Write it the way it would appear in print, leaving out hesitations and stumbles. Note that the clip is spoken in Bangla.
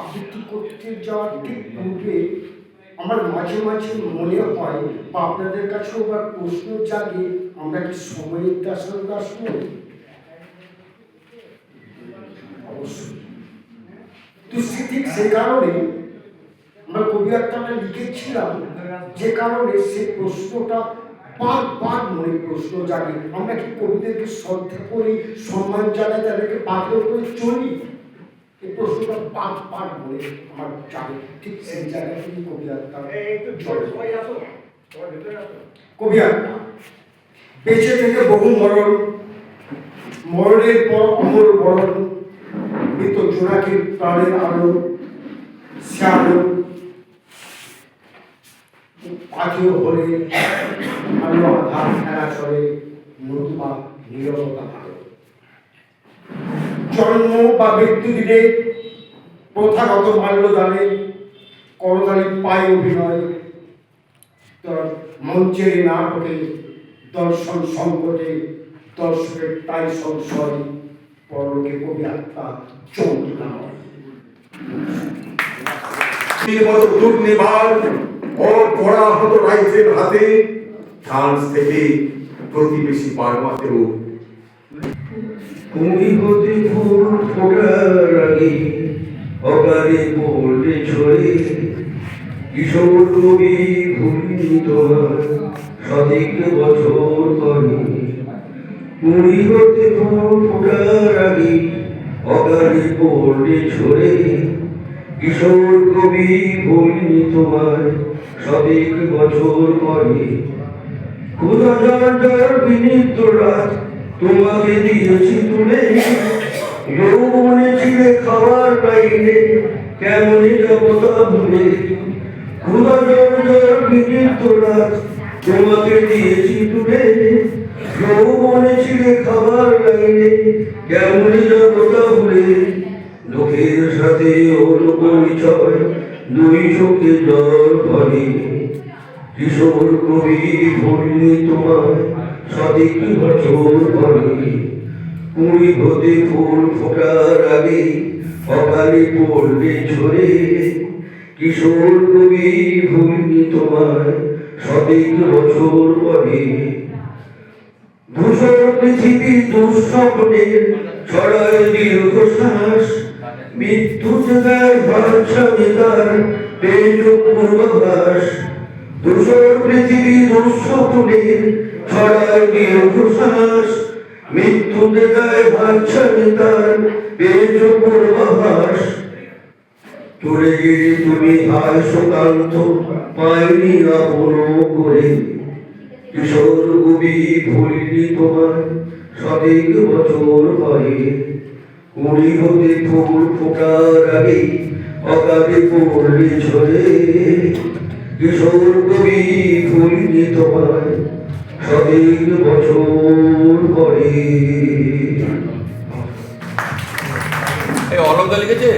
আবৃত্তি করতে যাওয়ার ঠিক পূর্বে আমার মাঝে মাঝে মনে হয় বা আপনাদের কাছেও বা প্রশ্ন জাগে, আমরা কি সময়ের দাসের দাস নই? অবশ্যই। তো ঠিক সে কারণে আমরা কবিতাটা লিখেছিলাম, যে কারণে সে প্রশ্নটা বারবার মনে প্রশ্ন জাগে, আমরা কি কবিদেরকে শ্রদ্ধা করি, সম্মান জানাই, তাদেরকে পাথর করে চলি? এই প্রশ্নটা বারবার মনে আমার জাগে। ঠিক সেই জায়গায় তিনি কবিতা বেঁচে থেকে বহু মরণ, মরণের পর অমর বরণ, মৃত জোনাকির প্রাণের আলো, সে আলো পাথর হলে আলো আধার খেলা চলে, নতুবা নীরবতা ভালো। জন্ম বা মৃত্যু দিনে প্রথাগত মাল্যদানে করতালি পায় অভিনয়, মঞ্চের নাটকে দর্শন সংকটে দর্শকের তাই সংশয়, পরলোকে কবি আত্মা যন্ত্রণা পড়া হতো রাইফেল হাতে, ফ্রান্স থেকে প্রতিবেশী বার্মাতেও। তুমি হতে ফুল ফোটার আগে অকালে পড়লে ছড়ে, কিশোর কবি ভুলি তোমার সঠিক বছর করে। তুমি হতে ফুল ফোটার আগে অকালে পড়লে ছড়ে, কিশোর কবি ভুলি তোমার সঠিক বছর করে। ক্ষুধা জর্জর বিনীত রাত তোমাকে দিয়েছি তুলে, যৌবনে ছিলে খাবার পাইলে কেমনই জগতা ভুলে। ক্ষুধা জর্জর বিনীত রাত তোমাকে দিয়েছি তুলে, যৌবনে ছিলে খাবার পাইলে কেমনই জগতা ভুলে। লোকের সাথে ওর পরিচয়, দুই চোখে জল ভরে, কিশোর কবি ভুলি তোমার সঠিক বছর করে। কুড়ি হতে ফুল ফোটার আগে অকালে পড়লে ঝরে, কিশোর কবি ভুলি তোমার সঠিক বছর করে। ধূসর পৃথিবী দুঃস্বপ্নের ছড়ায় দীর্ঘশ্বাস, মৃত্যু জায়গায় ভাষা বেতার তেজ পূর্বাভাস। ধূসর পৃথিবী দুঃস্বপ্নের ছড়ায় দীর্ঘশ্বাস, মৃত্যু জায়গায় ভাষা বেতার তেজ পূর্বাভাস। চলে গেলে তুমি হায় সুকান্ত পাইনি আপন করে, কিশোর কবি ভুলিনি তোমার সঠিক বছর করে। কুড়ি হতে ফুল ফোটার আগে অকালে পড়লে ঝরে, কিশোর কবি ভুলিনি তোমার সঠিক বছর করে। এই অলঙ্কার লিখেছে।